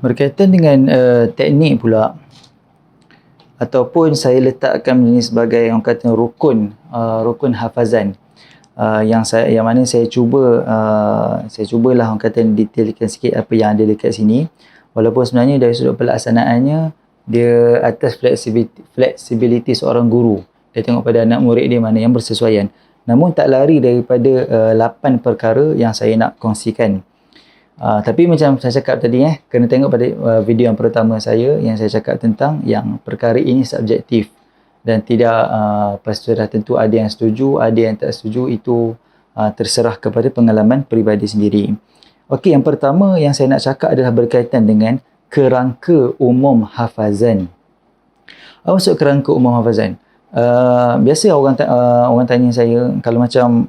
Berkaitan dengan teknik pula, ataupun saya letakkan ini sebagai orang kata rukun hafazan, yang mana saya cubalah orang kata detailkan sikit apa yang ada dekat sini, walaupun sebenarnya dari sudut pelaksanaannya dia atas flexibility seorang guru. Dia tengok pada anak murid dia mana yang bersesuaian, namun tak lari daripada 8 perkara yang saya nak kongsikan. Tapi macam saya cakap tadi, kena tengok pada video yang pertama saya yang saya cakap tentang yang perkara ini subjektif dan tidak sudah tentu ada yang setuju, ada yang tak setuju, itu terserah kepada pengalaman peribadi sendiri. Okey, yang pertama yang saya nak cakap adalah berkaitan dengan kerangka umum hafazan. Apa maksud kerangka umum hafazan? Biasa orang tanya saya, kalau macam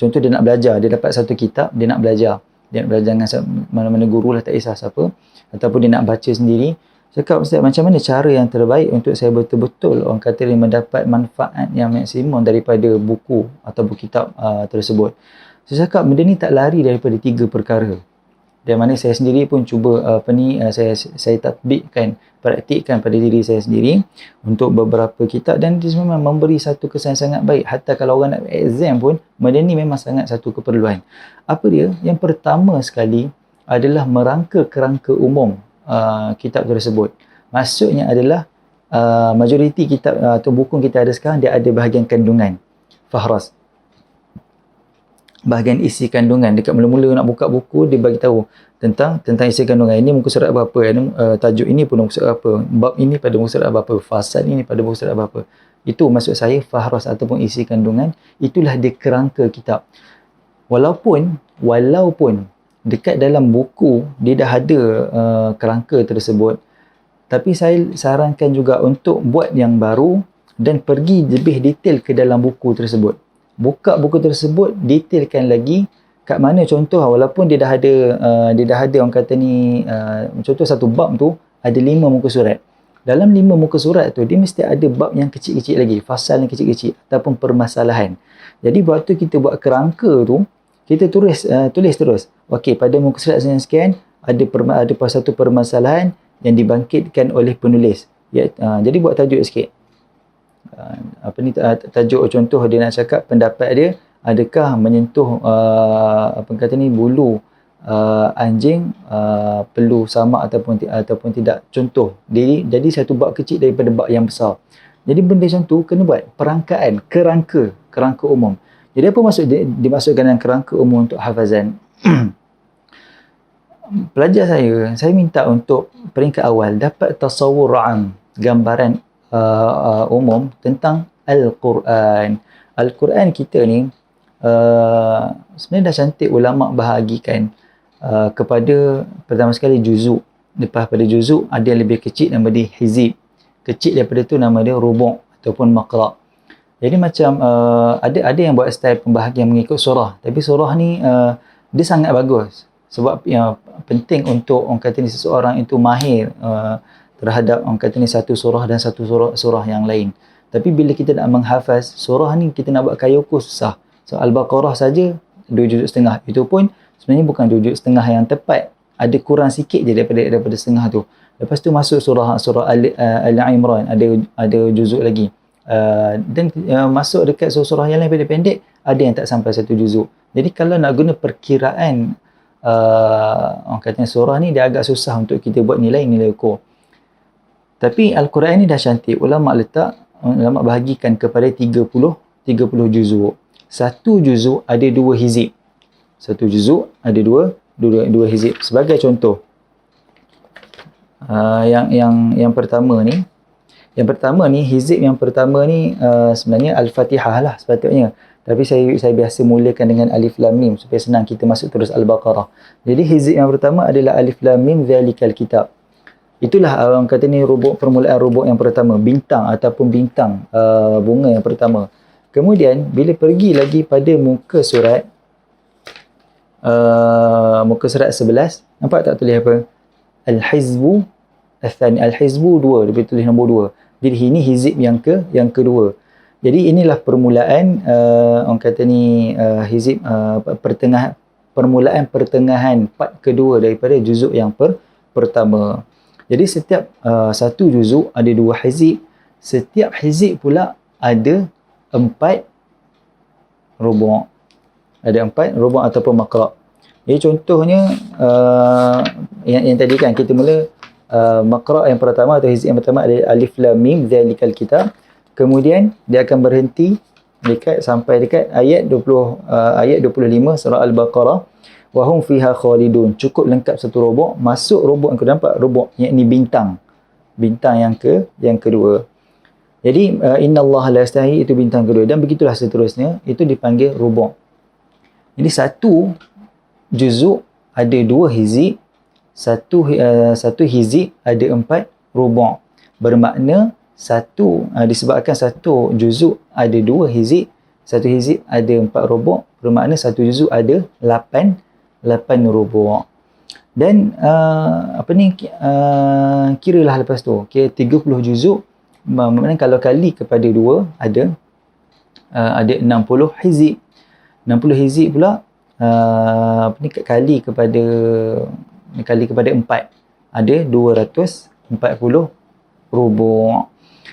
contoh dia nak belajar, dia dapat satu kitab, dia nak belajar dengan mana-mana guru lah, tak kisah siapa, ataupun dia nak baca sendiri. Cakap, Ustaz, macam mana cara yang terbaik untuk saya betul-betul orang kata dia mendapat manfaat yang maksimum daripada buku atau buku kitab tersebut? Saya cakap benda ni tak lari daripada 3 perkara. Dan mana saya sendiri pun cuba saya tatbikkan, praktikkan pada diri saya sendiri untuk beberapa kitab, dan dia memang memberi satu kesan sangat baik. Hatta kalau orang nak exam pun, benda ni memang sangat satu keperluan. Apa dia? Yang pertama sekali adalah merangka kerangka umum kitab tersebut. Maksudnya adalah majoriti kitab atau buku kita ada sekarang, dia ada bahagian kandungan, fahras, bahagian isi kandungan. Dekat mula-mula nak buka buku, dia bagi tahu tentang isi kandungan. Ini muka surat berapa, tajuk ini pun muka surat berapa, bab ini pada muka surat berapa, fasal ini pada muka surat berapa. Itu maksud saya fahras ataupun isi kandungan. Itulah dia kerangka kitab. Walaupun dekat dalam buku dia dah ada kerangka tersebut, tapi saya sarankan juga untuk buat yang baru dan pergi lebih detail ke dalam buku tersebut. Buka buku tersebut, detailkan lagi kat mana, contoh walaupun dia dah ada orang kata ni, contoh satu bab tu ada 5 muka surat. Dalam 5 muka surat tu dia mesti ada bab yang kecil-kecil lagi, fasal yang kecil-kecil ataupun permasalahan. Jadi waktu kita buat kerangka tu, kita tulis terus. Okey, pada muka surat sekian ada satu permasalahan yang dibangkitkan oleh penulis. Jadi buat tajuk sikit. Tajuk contoh dia nak cakap pendapat dia, adakah menyentuh bulu anjing perlu sama ataupun tidak, contoh. Jadi satu bab kecil daripada bab yang besar. Jadi benda macam tu kena buat perangkaan, kerangka umum. Jadi apa maksud dimaksudkan dengan kerangka umum untuk hafazan? Pelajar saya minta untuk peringkat awal dapat tasawur gambaran umum tentang Al-Quran. Al-Quran kita ni sebenarnya dah cantik ulama bahagikan kepada pertama sekali juzuk. Lepas pada juzuk ada yang lebih kecil, nama dia hizib. Kecil daripada tu nama dia rubu' ataupun maqra'. Jadi macam ada yang buat style pembahagian mengikut surah, tapi surah ni dia sangat bagus sebab yang penting untuk orang kata ni seseorang itu mahir terhadap orang kata ni satu surah dan satu surah yang lain. Tapi bila kita nak menghafaz surah ni, kita nak buat kayuku susah. So Al-Baqarah saja 2 juzuk setengah, itu pun sebenarnya bukan 2 juzuk setengah yang tepat, ada kurang sikit je daripada setengah tu. Lepas tu masuk surah Al-Imran, ada juzuk lagi. Dan masuk dekat surah yang lain pendek-pendek, ada yang tak sampai 1 juzuk. Jadi kalau nak guna perkiraan orang kata surah ni, dia agak susah untuk kita buat nilai ukur. Tapi Al-Quran ni dah cantik, ulama bahagikan kepada 30 juzuk. Satu juzuk ada 2 hizib. Satu juzuk ada dua hizib. Sebagai contoh, yang pertama ni, hizib yang pertama ni sebenarnya Al-Fatihah lah sepatutnya. Tapi saya biasa mulakan dengan Alif Lam Mim supaya senang kita masuk terus Al-Baqarah. Jadi hizib yang pertama adalah Alif Lam Mim Zalikal Kitab. Itulah orang kata ni permulaan rubuk yang pertama, bintang ataupun bintang bunga yang pertama. Kemudian bila pergi lagi pada muka surat 11, nampak tak tulis apa? Al-Hizbu Al-Thani, Al-Hizbu 2, dia tulis nombor 2. Jadi ini hizib yang kedua. Jadi inilah permulaan orang kata ni permulaan pertengahan part kedua daripada juzuk yang pertama. Jadi setiap satu juzuk ada 2 hizib. Setiap hizib pula ada 4 rubu'. Ada 4 rubu' ataupun maqra'. Jadi contohnya yang tadi kan kita mula maqra' yang pertama atau hizib yang pertama ada alif lam mim zalikal kitab. Kemudian dia akan berhenti sampai dekat ayat 25 surah Al-Baqarah. Wa hum fiha khalidun. Cukup lengkap satu rubu'. Masuk rubu' yang kedua, nampak rubu' yakni bintang. Bintang yang kedua. Jadi innallaha la yastahi itu bintang kedua, dan begitulah seterusnya, itu dipanggil rubu'. Jadi satu juzuk ada 2 hizib, satu hizib ada 4 rubu'. Bermakna disebabkan satu juzuk ada 2 hizib, satu hizib ada 4 rubu', bermakna satu juzuk ada 8 rubu'. Dan kiralah lepas tu, kira 30 juzuk, maknanya kalau kali kepada 2 ada 60 hizib. 60 hizib pula kali kepada 4 ada 240 rubu'.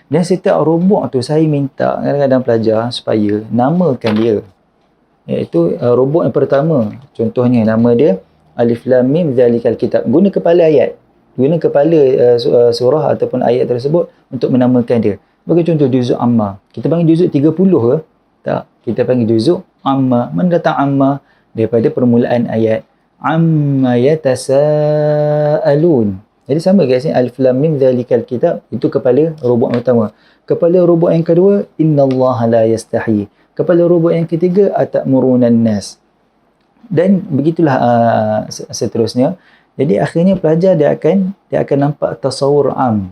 Dan setiap rubu' tu saya minta kadang-kadang pelajar supaya namakan dia, iaitu rubu' yang pertama, contohnya nama dia alif lam mim zalikal kitab. Guna kepala ayat, guna kepala surah ataupun ayat tersebut untuk menamakan dia. Bagi contoh juzuk amma, kita panggil juzuk 30 ke? Tak, kita panggil juzuk amma. Mana datang amma? Daripada permulaan ayat amma yatasaalun. Jadi sama guys, alif lam mim zalikal kitab itu kepala rubu' yang pertama. Kepala rubu' yang kedua innallaha la yastahi. Kepala rubu' yang ketiga atamurunun nas. Dan begitulah seterusnya. Jadi akhirnya pelajar dia akan nampak tasawur am.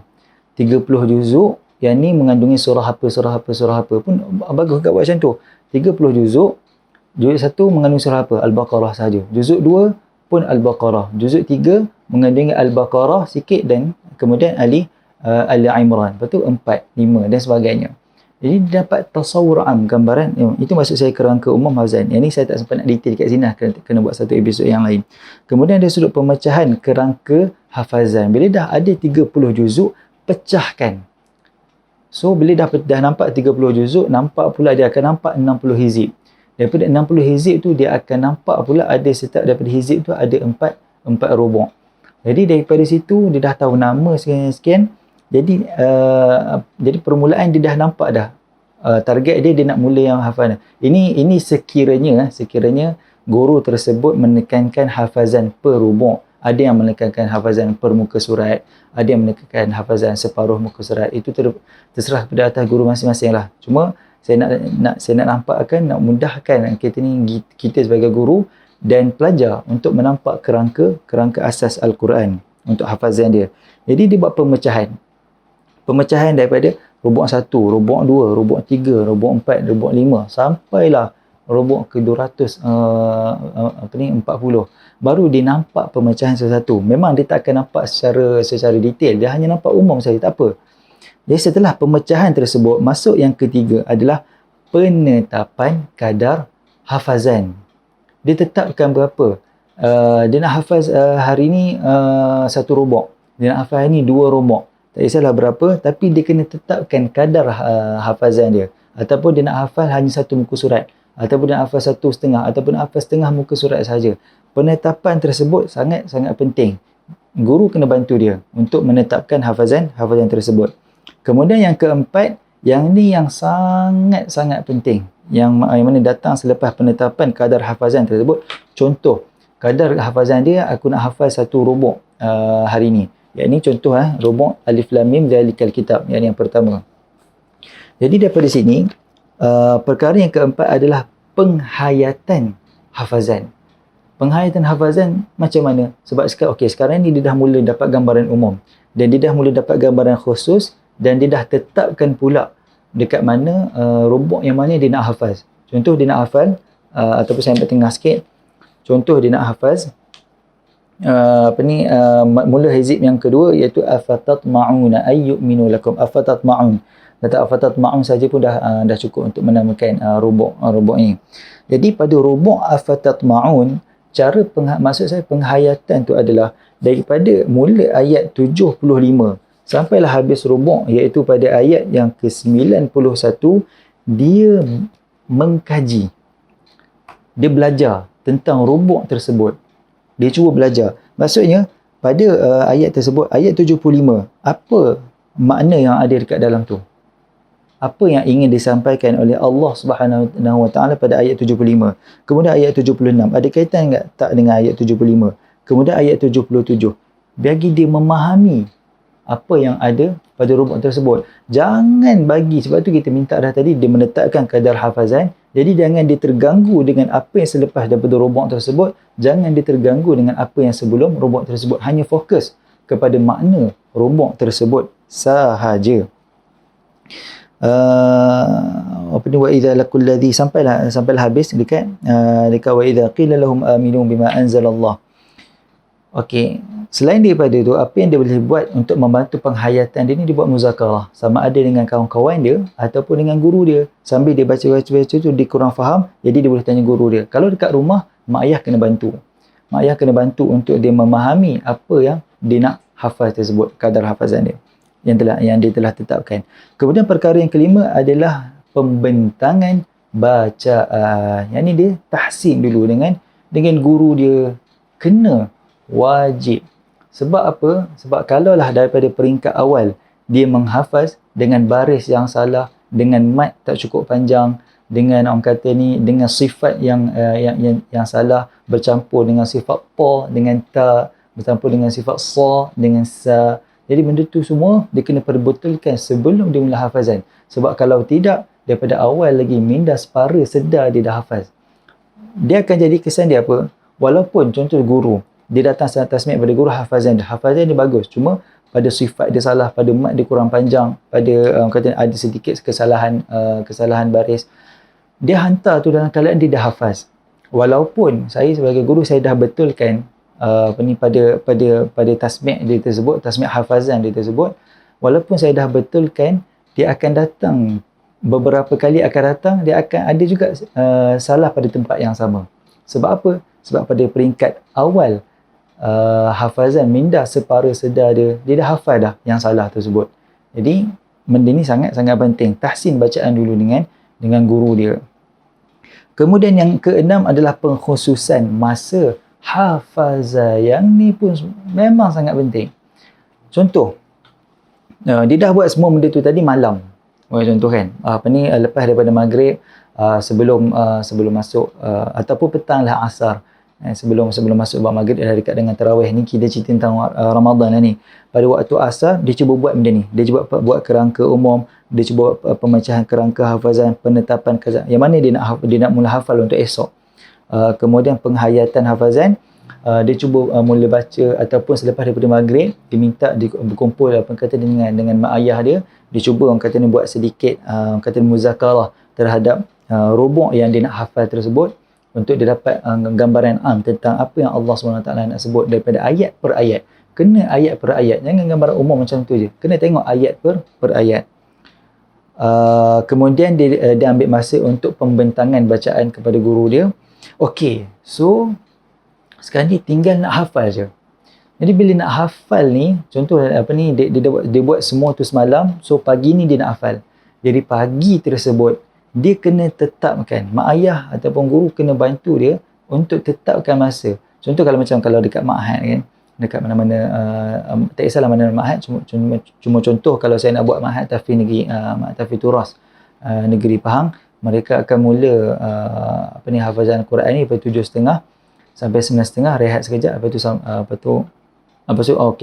30 juzuk yang ni mengandungi surah apa pun bagus kat buat macam tu. 30 juzuk, juzuk 1 mengandungi surah apa? Al-Baqarah saja. Juzuk 2 pun Al-Baqarah. Juzuk 3 mengandungi Al-Baqarah sikit dan kemudian Ali Imran. Lepas tu 4, 5 dan sebagainya. Jadi dapat tasawur am, gambaran. Itu maksud saya kerangka umum hafazan. Yang ni saya tak sempat nak detail kat sini, kena buat satu episod yang lain. Kemudian ada sudut pemecahan kerangka hafazan. Bila dah ada 30 juzuk, pecahkan. So bila dah nampak 30 juzuk, nampak pula dia akan nampak 60 hizib. Daripada 60 hizib tu dia akan nampak pula ada setiap daripada hizib tu ada 4 rubu'. Jadi daripada situ dia dah tahu nama sekian-sekian. Jadi permulaan dia dah nampak dah. Target dia nak mula yang hafal. Ini sekiranya guru tersebut menekankan hafazan per rubu'. Ada yang menekankan hafazan per muka surat, ada yang menekankan hafazan separuh muka surat. Itu terserah pada atas guru masing-masing lah. Cuma saya nak nampakkan, nak mudahkan kita sebagai guru dan pelajar untuk menampak kerangka asas Al-Quran untuk hafazan dia. Jadi dia buat pemecahan daripada rubu' 1, rubu' 2, rubu' 3, rubu' 4, rubu' 5 sampailah rubu' ke 240. Baru dia nampak pemecahan satu-satu. Memang dia tak akan nampak secara detail, dia hanya nampak umum saja, tak apa. Jadi setelah pemecahan tersebut, masuk yang ketiga adalah penetapan kadar hafazan. Dia tetapkan berapa. Dia nak hafaz hari ni 1 rubu'. Dia nak hafaz hari ni 2 rubu'. Tak kisahlah berapa, tapi dia kena tetapkan kadar hafazan dia. Ataupun dia nak hafal hanya 1 muka surat. Ataupun dia nak hafal 1,5. Ataupun nak hafal setengah muka surat saja. Penetapan tersebut sangat-sangat penting. Guru kena bantu dia untuk menetapkan hafazan tersebut. Kemudian yang keempat, yang ni yang sangat-sangat penting. Yang mana datang selepas penetapan kadar hafazan tersebut. Contoh, kadar hafazan dia, aku nak hafal 1 rubu' hari ni. Yang ni contoh rubu' alif lam mim zalikal kitab. Yang pertama. Jadi daripada sini, perkara yang keempat adalah penghayatan hafazan. Penghayatan hafazan macam mana? Sebab sekarang ni dia dah mula dapat gambaran umum. Dan dia dah mula dapat gambaran khusus. Dan dia dah tetapkan pula dekat mana rubu' yang mana dia nak hafaz. Contoh dia nak hafal, ataupun saya ambil tengah sikit. Contoh dia nak hafaz, mula hizib yang kedua iaitu afatatma'una ayyuminu lakum. Afatatma'un. Kata afatatma'un saja pun dah cukup untuk menamakan rubu' ini. Jadi pada rubu' afatatma'un, maksud saya penghayatan tu adalah daripada mula ayat 75 sampailah habis rubuk, iaitu pada ayat yang ke-91, dia mengkaji, dia belajar tentang rubuk tersebut, dia cuba belajar. Maksudnya pada ayat tersebut, ayat 75, apa makna yang ada dekat dalam tu, apa yang ingin disampaikan oleh Allah Subhanahu Wa Taala pada ayat 75. Kemudian ayat 76 ada kaitan tak dengan ayat 75. Kemudian ayat 77, bagi dia memahami apa yang ada pada rubuk tersebut. Jangan bagi, sebab tu kita minta dah tadi, dia menetapkan kadar hafazan. Jadi jangan dia terganggu dengan apa yang selepas daripada rubuk tersebut. Jangan dia terganggu dengan apa yang sebelum rubuk tersebut. Hanya fokus kepada makna rubuk tersebut sahaja. Apa ni, wa idza laqul ladzi, sampailah habis dekat wa idza qila lahum aminu bima anzalallah. Okey, selain daripada tu, apa yang dia boleh buat untuk membantu penghayatan dia ni, dia buat muzakarah, sama ada dengan kawan-kawan dia ataupun dengan guru dia. Sambil dia baca tu dia kurang faham, jadi dia boleh tanya guru dia. Kalau dekat rumah, mak ayah kena bantu. Mak ayah kena bantu untuk dia memahami apa yang dia nak hafaz tersebut, kadar hafazan dia yang dia telah tetapkan. Kemudian perkara yang kelima adalah pembentangan bacaan. Yang ni dia tahsin dulu dengan guru dia, kena wajib. Sebab apa? Sebab kalaulah daripada peringkat awal dia menghafaz dengan baris yang salah, dengan mat tak cukup panjang, dengan orang kata ni, dengan sifat yang salah, bercampur dengan sifat pa, dengan ta, bercampur dengan sifat sa, dengan sa. Jadi benda tu semua dia kena perbetulkan sebelum dia mula hafazan. Sebab kalau tidak, daripada awal lagi minda separa sedar dia dah hafaz, dia akan jadi kesan dia apa? Walaupun contoh guru, dia datang tasmi' pada guru, hafazan dia bagus, cuma pada sifat dia salah, pada mat dia kurang panjang, pada kata ada sedikit kesalahan baris, dia hantar tu dalam keadaan dia dah hafaz. Walaupun saya sebagai guru, saya dah betulkan pada tasmi' dia tersebut, tasmi' hafazan dia tersebut, walaupun saya dah betulkan, dia akan datang beberapa kali, dia akan ada juga salah pada tempat yang sama. Sebab apa? Sebab pada peringkat awal hafazan, minda separa sedar dia dah hafal dah yang salah tersebut. Jadi benda ni sangat-sangat penting, tahsin bacaan dulu dengan guru dia. Kemudian yang keenam adalah pengkhususan masa hafazan. Yang ni pun memang sangat penting. Contoh, dia dah buat semua benda tu tadi malam. Contoh kan, lepas daripada maghrib, sebelum masuk, ataupun petang lah asar, sebelum masuk buat maghrib, dah dekat dengan tarawih ni, kita cerita tentang Ramadan lah ni. Pada waktu asar, dia cuba buat benda ni. Dia cuba buat kerangka umum, dia cuba pemecahan kerangka hafazan, penetapan yang mana dia nak mula hafal untuk esok. Kemudian penghayatan hafazan, dia cuba mula baca, ataupun selepas daripada maghrib, dia minta dia berkumpul dengan mak ayah dia. Dia cuba buat sedikit muzakarah terhadap rubuk yang dia nak hafal tersebut, untuk dia dapat gambaran tentang apa yang Allah SWT nak sebut daripada ayat per ayat. Kena ayat per ayat, jangan gambaran umum macam tu je, kena tengok ayat per ayat. Kemudian dia ambil masa untuk pembentangan bacaan kepada guru dia. Okey, so sekarang ni tinggal nak hafal je. Jadi bila nak hafal ni, contoh dia buat semua tu semalam, so pagi ni dia nak hafal. Jadi pagi tersebut dia kena tetapkan, mak ayah ataupun guru kena bantu dia untuk tetapkan masa. Contoh kalau dekat ma'had kan, dekat mana-mana, tak kisahlah mana ma'had, cuma contoh kalau saya nak buat ma'had tahfiz negeri, tahfiz turas negeri Pahang, mereka akan mula hafazan Quran ni pada 7.30 sampai 9.30, rehat sekejap,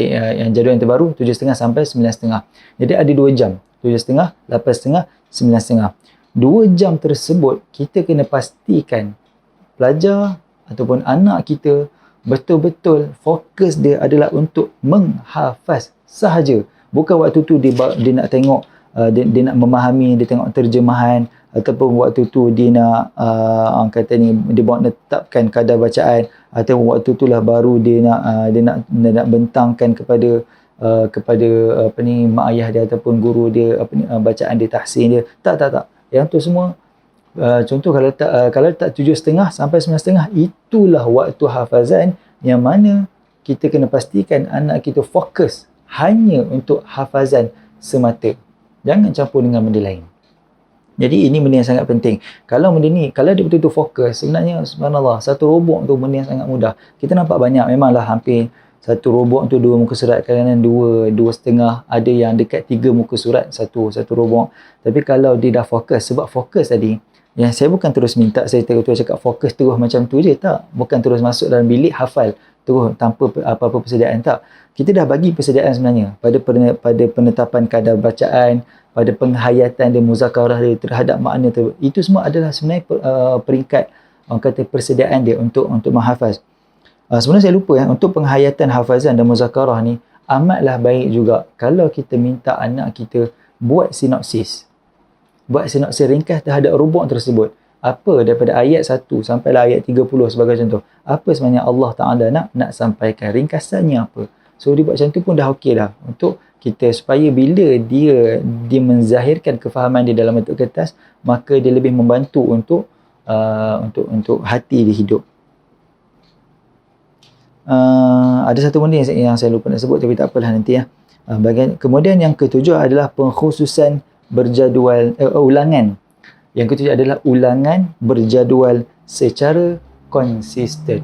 yang jadual yang terbaru 7.30 sampai 9.30. Jadi ada 2 jam, 7.30, 8.30, 9.30. 2 jam tersebut kita kena pastikan pelajar ataupun anak kita betul-betul fokus dia adalah untuk menghafaz sahaja. Bukan waktu tu dia nak tengok, dia nak memahami, dia tengok terjemahan, ataupun waktu tu dia nak dia buat netapkan kadar bacaan, ataupun waktu tu lah baru dia nak bentangkan kepada mak ayah dia ataupun guru dia bacaan dia, tahsin dia. Tak. Yang tu semua, contoh kalau tak 7.30 sampai 9.30, itulah waktu hafazan yang mana kita kena pastikan anak kita fokus hanya untuk hafazan semata. Jangan campur dengan benda lain. Jadi ini benda yang sangat penting. Kalau benda ni, kalau dia betul-betul fokus, sebenarnya subhanallah, satu robot tu benda yang sangat mudah. Kita nampak banyak, memanglah hampir satu robot tu 2 muka surat, kadang-kadang 2.5, ada yang dekat 3 muka surat satu robot. Tapi kalau dia dah fokus, sebab fokus tadi, yang saya bukan terus minta saya terus cakap fokus terus macam tu je, tak. Bukan terus masuk dalam bilik hafal terus tanpa apa-apa persediaan, tak. Kita dah bagi persediaan sebenarnya pada penetapan kadar bacaan, pada penghayatan dia, muzakarah dia terhadap makna tu. Itu semua adalah sebenarnya peringkat orang kata persediaan dia untuk menghafaz. Sebenarnya saya lupa untuk penghayatan hafazan dan muzakarah ni amatlah baik juga kalau kita minta anak kita buat sinopsis. Buat sinopsis ringkas terhadap robot tersebut. Apa daripada ayat 1 sampai ayat 30 sebagai contoh. Apa sebenarnya Allah Ta'ala nak sampaikan, ringkasannya apa. So dia buat macam tu pun dah okey dah untuk kita, supaya bila dia menzahirkan kefahaman dia dalam bentuk kertas, maka dia lebih membantu untuk hati dia hidup. Ada satu benda yang saya lupa nak sebut, tapi tak apalah nanti ya. Kemudian yang ketujuh adalah pengkhususan berjadual ulangan. Yang ketujuh adalah ulangan berjadual secara konsisten.